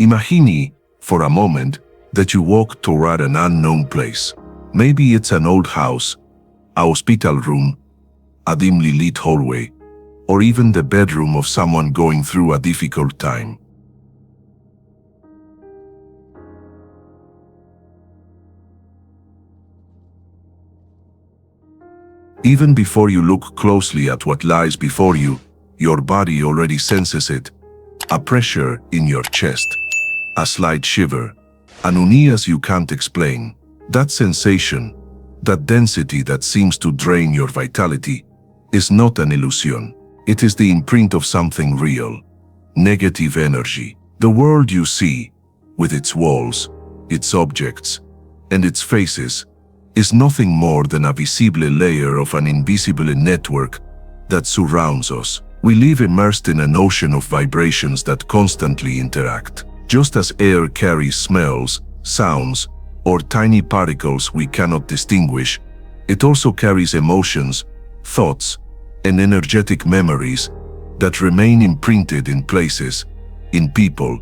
Imagine, for a moment, that you walk toward an unknown place. Maybe it's an old house, a hospital room, a dimly lit hallway, or even the bedroom of someone going through a difficult time. Even before you look closely at what lies before you, your body already senses it. A pressure in your chest, a slight shiver, an unease you can't explain. That sensation, that density that seems to drain your vitality, is not an illusion. It is the imprint of something real. Negative energy. The world you see, with its walls, its objects, and its faces, is nothing more than a visible layer of an invisible network that surrounds us. We live immersed in an ocean of vibrations that constantly interact. Just as air carries smells, sounds, or tiny particles we cannot distinguish, it also carries emotions, thoughts, and energetic memories that remain imprinted in places, in people,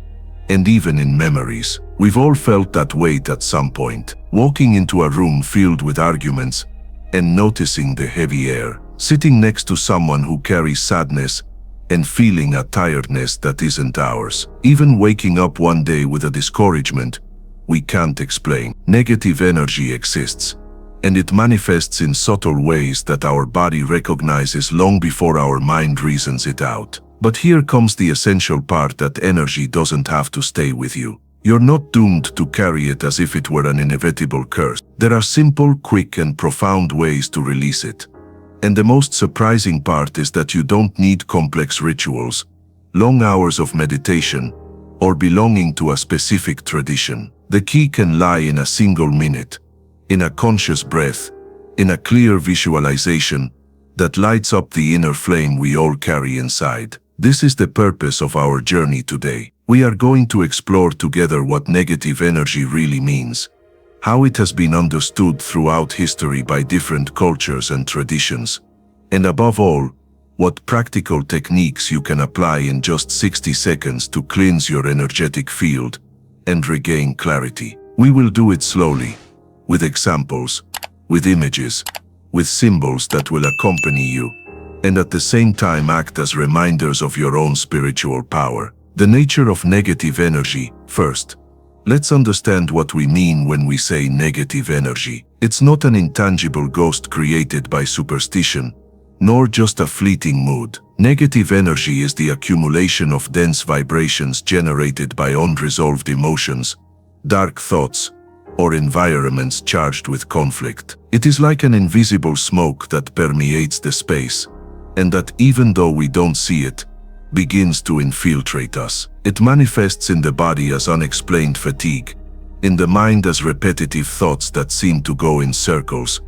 and even in memories. We've all felt that weight at some point, walking into a room filled with arguments and noticing the heavy air, sitting next to someone who carries sadness and feeling a tiredness that isn't ours, even waking up one day with a discouragement we can't explain. Negative energy exists, and it manifests in subtle ways that our body recognizes long before our mind reasons it out. But here comes the essential part: that energy doesn't have to stay with you. You're not doomed to carry it as if it were an inevitable curse. There are simple, quick, and profound ways to release it. And the most surprising part is that you don't need complex rituals, long hours of meditation, or belonging to a specific tradition. The key can lie in a single minute, in a conscious breath, in a clear visualization that lights up the inner flame we all carry inside. This is the purpose of our journey today. We are going to explore together what negative energy really means, how it has been understood throughout history by different cultures and traditions, and above all, what practical techniques you can apply in just 60 seconds to cleanse your energetic field and regain clarity. We will do it slowly, with examples, with images, with symbols that will accompany you, and at the same time act as reminders of your own spiritual power. The nature of negative energy. First, let's understand what we mean when we say negative energy. It's not an intangible ghost created by superstition, nor just a fleeting mood. Negative energy is the accumulation of dense vibrations generated by unresolved emotions, dark thoughts, or environments charged with conflict. It is like an invisible smoke that permeates the space, and that, even though we don't see it, begins to infiltrate us. It manifests in the body as unexplained fatigue, in the mind as repetitive thoughts that seem to go in circles,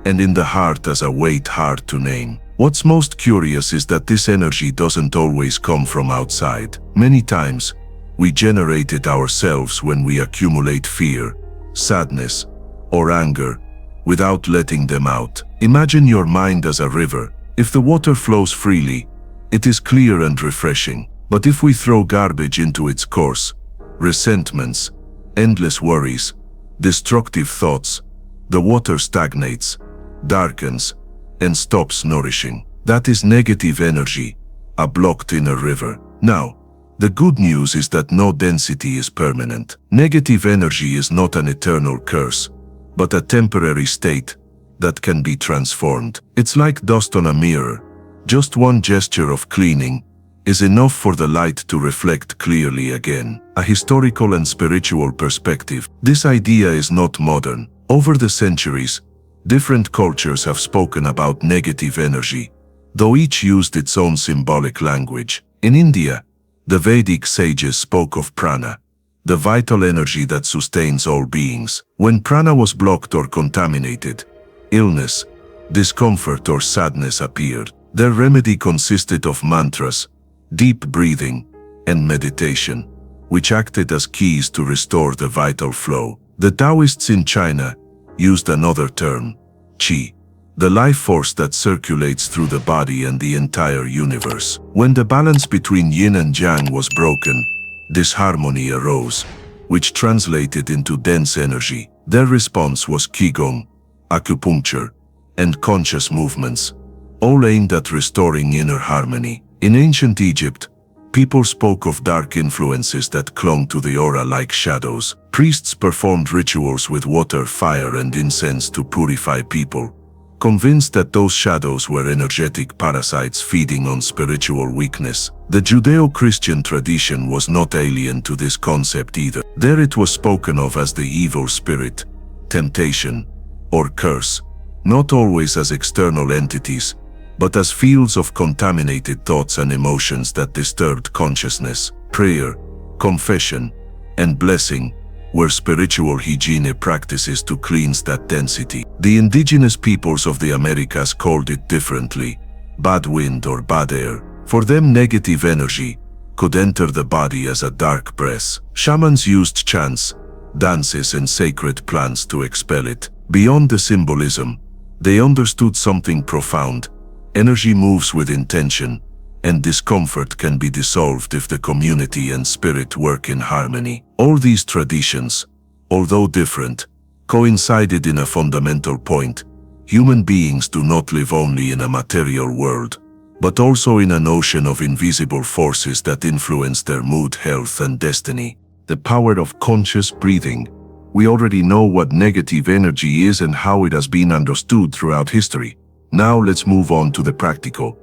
and in the heart as a weight hard to name. What's most curious is that this energy doesn't always come from outside. Many times, we generate it ourselves when we accumulate fear, sadness, or anger, without letting them out. Imagine your mind as a river. If the water flows freely, it is clear and refreshing. But if we throw garbage into its course, resentments, endless worries, destructive thoughts, the water stagnates, darkens, and stops nourishing. That is negative energy, a blocked inner river. Now, the good news is that no density is permanent. Negative energy is not an eternal curse, but a temporary state that can be transformed. It's like dust on a mirror. Just one gesture of cleaning is enough for the light to reflect clearly again. A historical and spiritual perspective. This idea is not modern. Over the centuries, different cultures have spoken about negative energy, though each used its own symbolic language. In India, the Vedic sages spoke of prana, the vital energy that sustains all beings. When prana was blocked or contaminated, illness, discomfort, or sadness appeared. Their remedy consisted of mantras, deep breathing, and meditation, which acted as keys to restore the vital flow. The Taoists in China used another term, qi, the life force that circulates through the body and the entire universe. When the balance between yin and yang was broken, disharmony arose, which translated into dense energy. Their response was qigong, acupuncture, and conscious movements, all aimed at restoring inner harmony. In ancient Egypt, people spoke of dark influences that clung to the aura like shadows. Priests performed rituals with water, fire, and incense to purify people, convinced that those shadows were energetic parasites feeding on spiritual weakness. The Judeo-Christian tradition was not alien to this concept either. There it was spoken of as the evil spirit, temptation, or curse, not always as external entities, but as fields of contaminated thoughts and emotions that disturbed consciousness. Prayer, confession, and blessing were spiritual hygiene practices to cleanse that density. The indigenous peoples of the Americas called it differently: bad wind or bad air. For them, negative energy could enter the body as a dark breath. Shamans used chants, dances, and sacred plants to expel it. Beyond the symbolism, they understood something profound. Energy moves with intention, and discomfort can be dissolved if the community and spirit work in harmony. All these traditions, although different, coincided in a fundamental point: human beings do not live only in a material world, but also in an ocean of invisible forces that influence their mood, health, and destiny. The power of conscious breathing. We already know what negative energy is and how it has been understood throughout history. Now let's move on to the practical.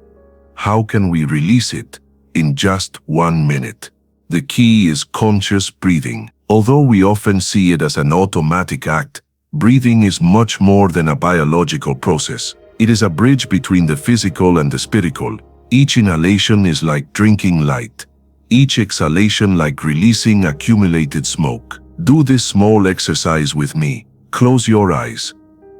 How can we release it? In just 1 minute. The key is conscious breathing. Although we often see it as an automatic act, breathing is much more than a biological process. It is a bridge between the physical and the spiritual. Each inhalation is like drinking light. Each exhalation like releasing accumulated smoke. Do this small exercise with me. Close your eyes.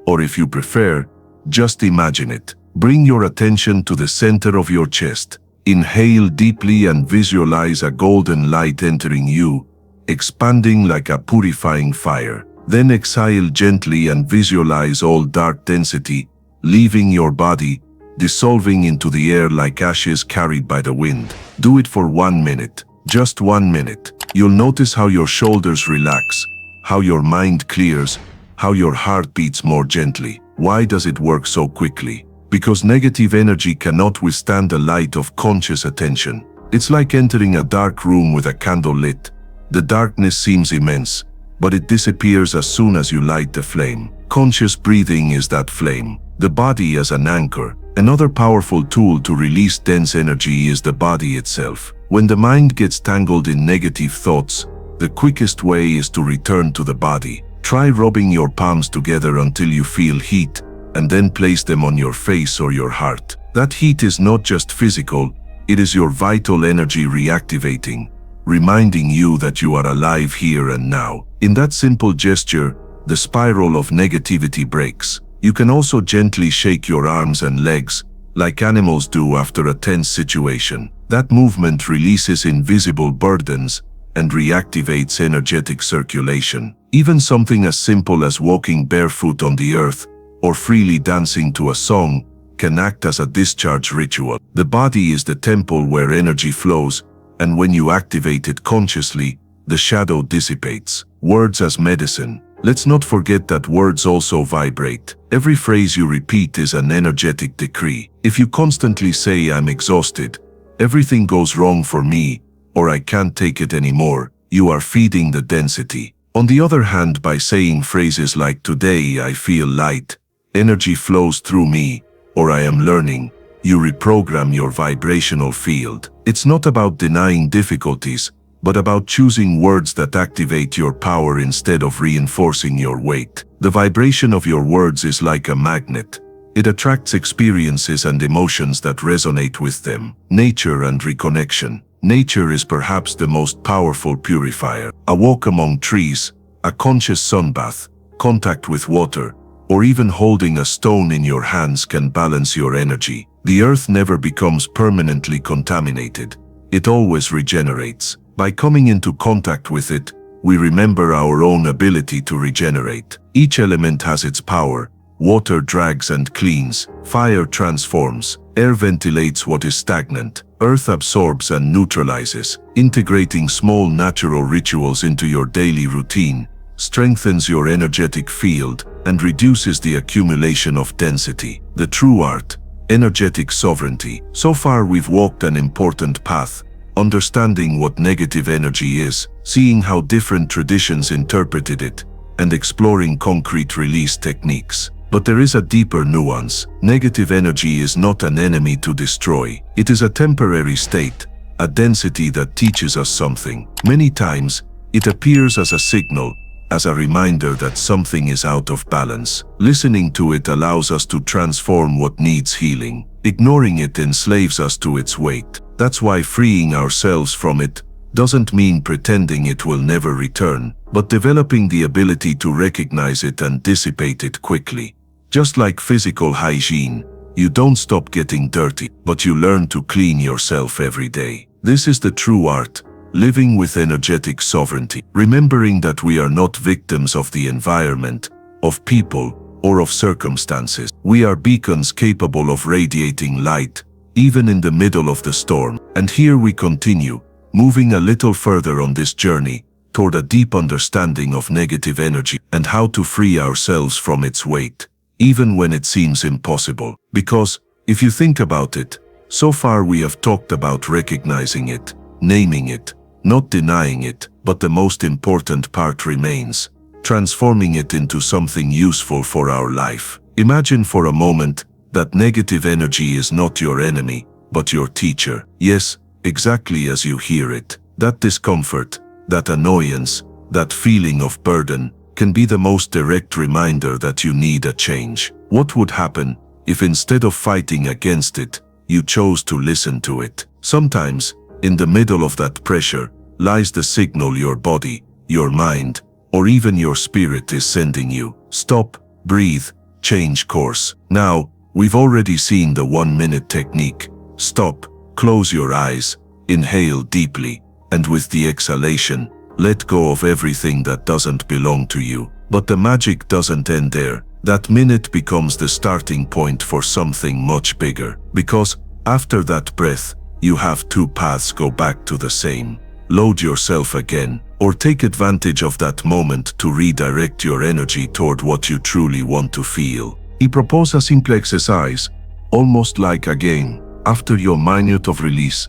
Or if you prefer, just imagine it. Bring your attention to the center of your chest. Inhale deeply and visualize a golden light entering you, expanding like a purifying fire. Then exhale gently and visualize all dark density, leaving your body, dissolving into the air like ashes carried by the wind. Do it for 1 minute. Just 1 minute. You'll notice how your shoulders relax, how your mind clears, how your heart beats more gently. Why does it work so quickly? Because negative energy cannot withstand the light of conscious attention. It's like entering a dark room with a candle lit. The darkness seems immense, but it disappears as soon as you light the flame. Conscious breathing is that flame. The body as an anchor. Another powerful tool to release dense energy is the body itself. When the mind gets tangled in negative thoughts, the quickest way is to return to the body. Try rubbing your palms together until you feel heat, and then place them on your face or your heart. That heat is not just physical, it is your vital energy reactivating, reminding you that you are alive here and now. In that simple gesture, the spiral of negativity breaks. You can also gently shake your arms and legs, like animals do after a tense situation. That movement releases invisible burdens and reactivates energetic circulation. Even something as simple as walking barefoot on the earth or freely dancing to a song can act as a discharge ritual. The body is the temple where energy flows, and when you activate it consciously, the shadow dissipates. Words as medicine. Let's not forget that words also vibrate. Every phrase you repeat is an energetic decree. If you constantly say, "I'm exhausted," "everything goes wrong for me," or "I can't take it anymore," you are feeding the density. On the other hand, by saying phrases like "Today I feel light," "Energy flows through me," or "I am learning," you reprogram your vibrational field. It's not about denying difficulties, but about choosing words that activate your power instead of reinforcing your weight. The vibration of your words is like a magnet. It attracts experiences and emotions that resonate with them. Nature and reconnection. Nature is perhaps the most powerful purifier. A walk among trees, a conscious sunbath, contact with water, or even holding a stone in your hands can balance your energy. The earth never becomes permanently contaminated. It always regenerates. By coming into contact with it, we remember our own ability to regenerate. Each element has its power. Water drags and cleans. Fire transforms. Air ventilates what is stagnant. Earth absorbs and neutralizes. Integrating small natural rituals into your daily routine strengthens your energetic field and reduces the accumulation of density. The true art, energetic sovereignty. So far we've walked an important path, understanding what negative energy is, seeing how different traditions interpreted it, and exploring concrete release techniques. But there is a deeper nuance. Negative energy is not an enemy to destroy. It is a temporary state, a density that teaches us something. Many times, it appears as a signal, as a reminder that something is out of balance. Listening to it allows us to transform what needs healing. Ignoring it enslaves us to its weight. That's why freeing ourselves from it doesn't mean pretending it will never return, but developing the ability to recognize it and dissipate it quickly. Just like physical hygiene, you don't stop getting dirty, but you learn to clean yourself every day. This is the true art, living with energetic sovereignty, remembering that we are not victims of the environment, of people, or of circumstances. We are beacons capable of radiating light, even in the middle of the storm. And here we continue, moving a little further on this journey toward a deep understanding of negative energy and how to free ourselves from its weight, even when it seems impossible. Because, if you think about it, so far we have talked about recognizing it, naming it, not denying it, but the most important part remains, transforming it into something useful for our life. Imagine for a moment that negative energy is not your enemy, but your teacher. Yes, exactly as you hear it. That discomfort, that annoyance, that feeling of burden can be the most direct reminder that you need a change. What would happen if instead of fighting against it, you chose to listen to it? Sometimes, in the middle of that pressure, lies the signal your body, your mind, or even your spirit is sending you. Stop, breathe, change course. Now, we've already seen the 1-minute technique. Stop, close your eyes, inhale deeply, and with the exhalation, let go of everything that doesn't belong to you. But the magic doesn't end there. That minute becomes the starting point for something much bigger. Because, after that breath, you have two paths go back to the same. Load yourself again, or take advantage of that moment to redirect your energy toward what you truly want to feel. He proposed a simple exercise, almost like a game. After your minute of release,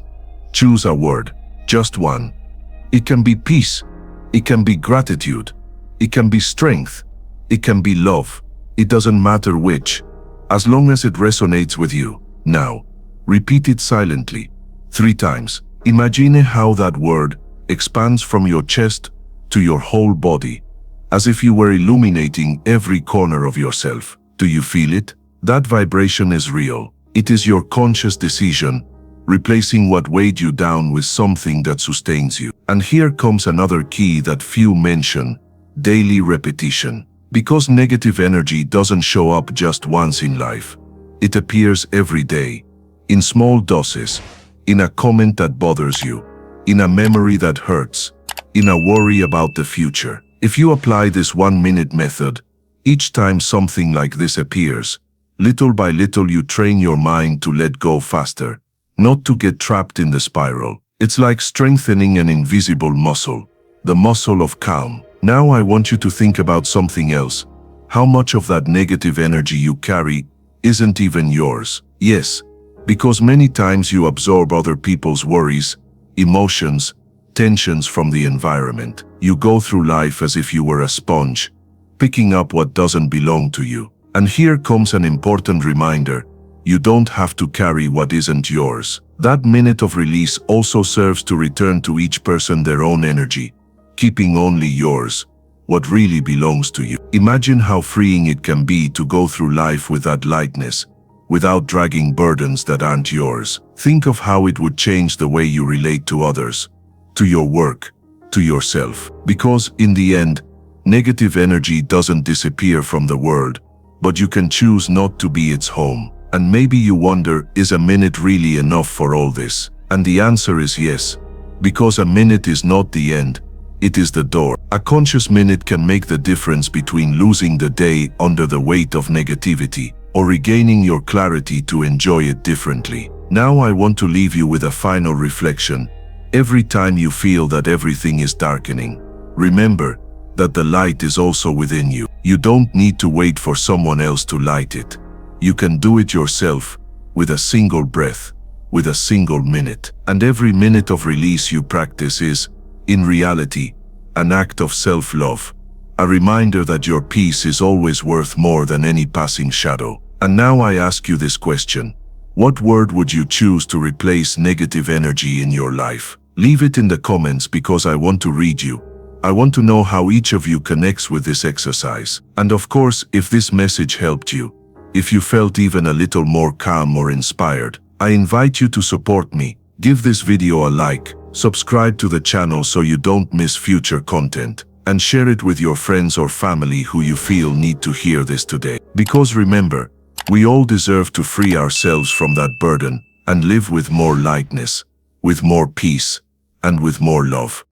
choose a word, just one. It can be peace, it can be gratitude, it can be strength, it can be love. It doesn't matter which, as long as it resonates with you. Now, repeat it silently, 3 times. Imagine how that word expands from your chest to your whole body, as if you were illuminating every corner of yourself. Do you feel it? That vibration is real. It is your conscious decision, replacing what weighed you down with something that sustains you. And here comes another key that few mention: daily repetition. Because negative energy doesn't show up just once in life. It appears every day, in small doses, in a comment that bothers you, in a memory that hurts, in a worry about the future. If you apply this 1-minute method, each time something like this appears, little by little you train your mind to let go faster, not to get trapped in the spiral. It's like strengthening an invisible muscle, the muscle of calm. Now I want you to think about something else. How much of that negative energy you carry isn't even yours? Yes, because many times you absorb other people's worries, emotions, tensions from the environment. You go through life as if you were a sponge, picking up what doesn't belong to you. And here comes an important reminder: you don't have to carry what isn't yours. That minute of release also serves to return to each person their own energy, keeping only yours, what really belongs to you. Imagine how freeing it can be to go through life with that lightness, without dragging burdens that aren't yours. Think of how it would change the way you relate to others, to your work, to yourself. Because, in the end, negative energy doesn't disappear from the world, but you can choose not to be its home. And maybe you wonder, is a minute really enough for all this? And the answer is yes, because a minute is not the end, it is the door. A conscious minute can make the difference between losing the day under the weight of negativity or regaining your clarity to enjoy it differently. Now I want to leave you with a final reflection. Every time you feel that everything is darkening, remember that the light is also within you. You don't need to wait for someone else to light it. You can do it yourself with a single breath, with a single minute. And every minute of release you practice is, in reality, an act of self-love, a reminder that your peace is always worth more than any passing shadow. And now I ask you this question. What word would you choose to replace negative energy in your life? Leave it in the comments because I want to read you. I want to know how each of you connects with this exercise. And of course, if this message helped you, if you felt even a little more calm or inspired, I invite you to support me. Give this video a like, subscribe to the channel so you don't miss future content, and share it with your friends or family who you feel need to hear this today. Because remember, we all deserve to free ourselves from that burden and live with more lightness, with more peace, and with more love.